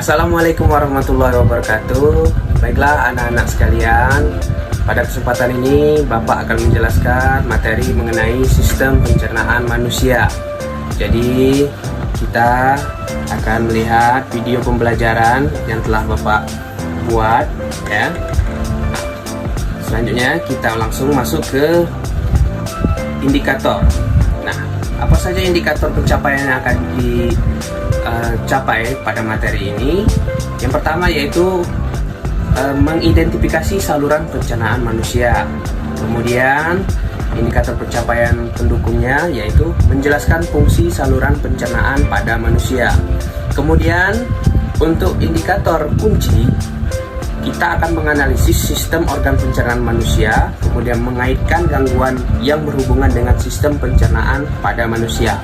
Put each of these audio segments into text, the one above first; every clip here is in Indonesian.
Assalamualaikum warahmatullahi wabarakatuh. Baiklah anak-anak sekalian, pada kesempatan ini Bapak akan menjelaskan materi mengenai sistem pencernaan manusia. Jadi kita akan melihat video pembelajaran yang telah Bapak buat ya. Selanjutnya kita langsung masuk ke indikator. Nah, apa saja indikator pencapaian yang akan dicapai pada materi ini? Yang pertama yaitu mengidentifikasi saluran pencernaan manusia. Kemudian indikator pencapaian pendukungnya yaitu menjelaskan fungsi saluran pencernaan pada manusia. Kemudian untuk indikator kunci, kita akan menganalisis sistem organ pencernaan manusia, kemudian mengaitkan gangguan yang berhubungan dengan sistem pencernaan pada manusia.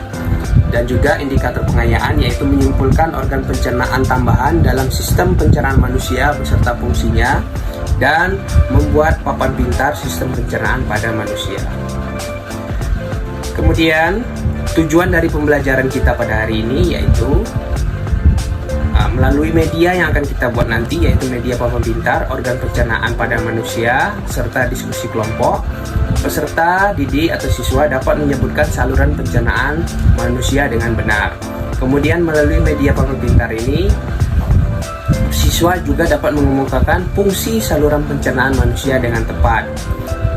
Dan juga indikator pengayaan yaitu menyimpulkan organ pencernaan tambahan dalam sistem pencernaan manusia beserta fungsinya dan membuat papan pintar sistem pencernaan pada manusia. Kemudian tujuan dari pembelajaran kita pada hari ini yaitu melalui media yang akan kita buat nanti, yaitu media papan pintar organ pencernaan pada manusia serta diskusi kelompok. Peserta didik atau siswa dapat menyebutkan saluran pencernaan manusia dengan benar. Kemudian melalui media papan pintar ini, siswa juga dapat mengemukakan fungsi saluran pencernaan manusia dengan tepat.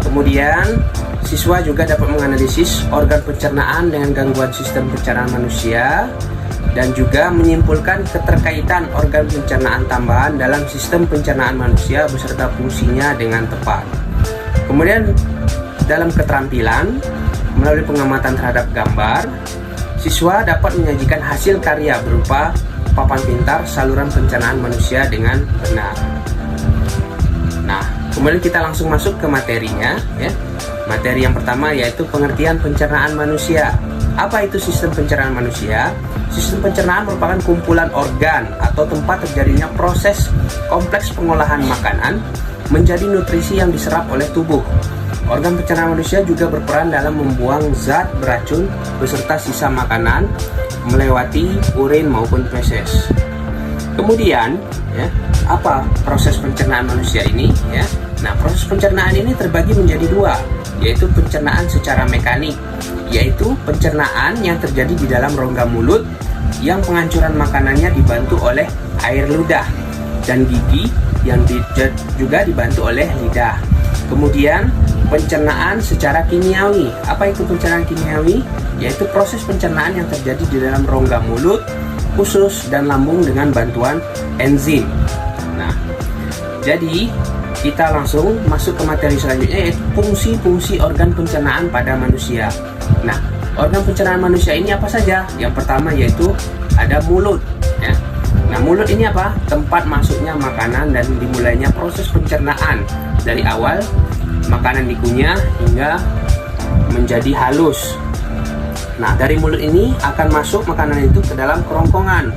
Kemudian siswa juga dapat menganalisis organ pencernaan dengan gangguan sistem pencernaan manusia dan juga menyimpulkan keterkaitan organ pencernaan tambahan dalam sistem pencernaan manusia beserta fungsinya dengan tepat. Kemudian dalam keterampilan, melalui pengamatan terhadap gambar, siswa dapat menyajikan hasil karya berupa papan pintar saluran pencernaan manusia dengan benar. Nah, kemudian kita langsung masuk ke materinya ya. Materi yang pertama yaitu pengertian pencernaan manusia. Apa itu sistem pencernaan manusia? Sistem pencernaan merupakan kumpulan organ atau tempat terjadinya proses kompleks pengolahan makanan menjadi nutrisi yang diserap oleh tubuh. Organ pencernaan manusia juga berperan dalam membuang zat beracun beserta sisa makanan melewati urin maupun feses. Kemudian, ya, apa proses pencernaan manusia ini? Ya? Nah, proses pencernaan ini terbagi menjadi dua, yaitu pencernaan secara mekanik, yaitu pencernaan yang terjadi di dalam rongga mulut yang penghancuran makanannya dibantu oleh air ludah dan gigi yang juga dibantu oleh lidah. Kemudian pencernaan secara kimiawi. Apa itu pencernaan kimiawi? Yaitu proses pencernaan yang terjadi di dalam rongga mulut, usus, dan lambung dengan bantuan enzim. Nah, jadi kita langsung masuk ke materi selanjutnya yaitu fungsi-fungsi organ pencernaan pada manusia. Nah, organ pencernaan manusia ini apa saja? Yang pertama yaitu ada mulut ya. Nah, mulut ini apa? Tempat masuknya makanan dan dimulainya proses pencernaan dari awal makanan dikunyah hingga menjadi halus. Nah, dari mulut ini akan masuk makanan itu ke dalam kerongkongan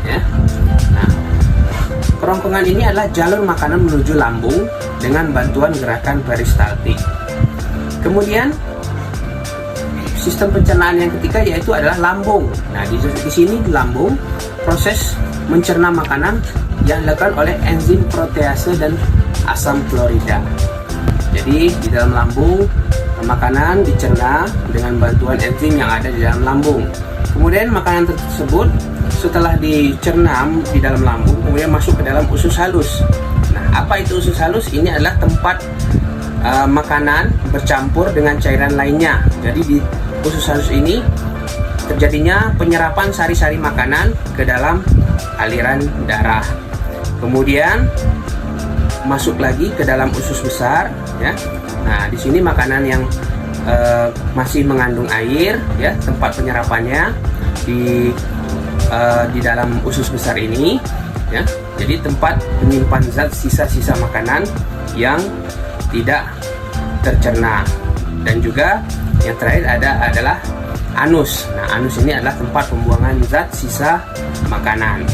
ya. Nah, kerongkongan ini adalah jalur makanan menuju lambung dengan bantuan gerakan peristaltik. Kemudian sistem pencernaan yang ketiga yaitu adalah lambung. Nah, di sini di lambung proses mencerna makanan yang dilakukan oleh enzim protease dan asam klorida. Jadi di dalam lambung makanan dicerna dengan bantuan enzim yang ada di dalam lambung. Kemudian makanan tersebut setelah dicerna di dalam lambung kemudian masuk ke dalam usus halus. Nah, apa itu usus halus? Ini adalah tempat makanan bercampur dengan cairan lainnya. Jadi di usus halus ini terjadinya penyerapan sari-sari makanan ke dalam aliran darah. Kemudian masuk lagi ke dalam usus besar ya. Nah, di sini makanan yang masih mengandung air ya, tempat penyerapannya di dalam usus besar ini ya. Jadi tempat menyimpan zat sisa-sisa makanan yang tidak tercerna. Dan juga yang terakhir adalah anus. Nah, anus ini adalah tempat pembuangan zat sisa makanan.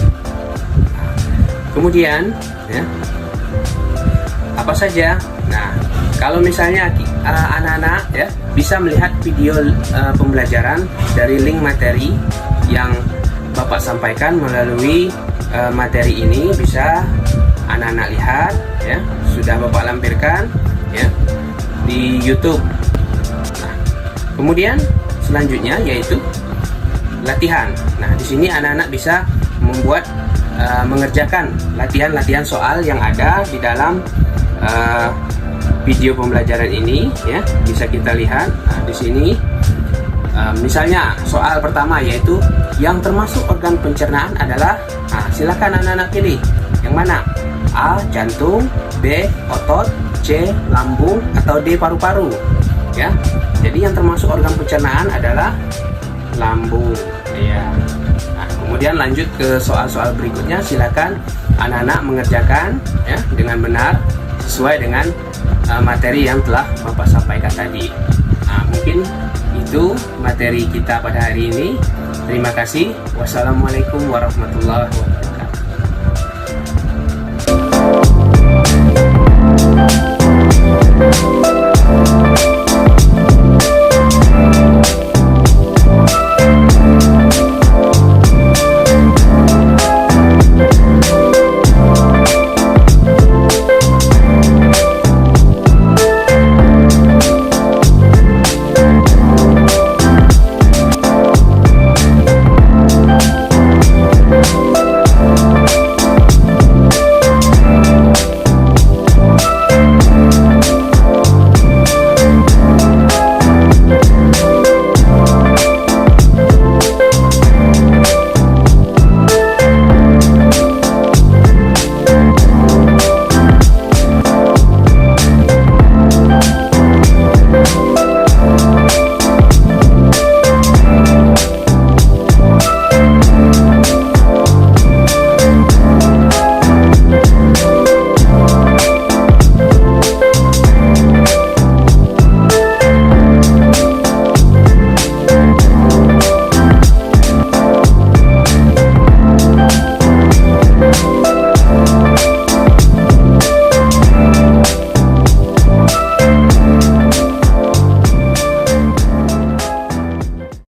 Kemudian ya, apa saja? Nah, kalau misalnya anak-anak ya bisa melihat video pembelajaran dari link materi yang Bapak sampaikan melalui materi ini bisa anak-anak lihat ya, sudah Bapak lampirkan ya di YouTube. Nah, kemudian selanjutnya yaitu latihan. Nah, di sini anak-anak bisa membuat mengerjakan latihan-latihan soal yang ada di dalam video pembelajaran ini ya, bisa kita lihat. Nah, di sini misalnya soal pertama yaitu yang termasuk organ pencernaan adalah, nah, silakan anak-anak pilih yang mana, A. jantung, B. otot, C. lambung, atau D. paru-paru ya. Jadi yang termasuk organ pencernaan adalah lambung ya. Nah, kemudian lanjut ke soal-soal berikutnya, silakan anak-anak mengerjakan ya dengan benar sesuai dengan materi yang telah Bapak sampaikan tadi. Nah, mungkin itu materi kita pada hari ini. Terima kasih. Wassalamualaikum warahmatullahi wabarakatuh.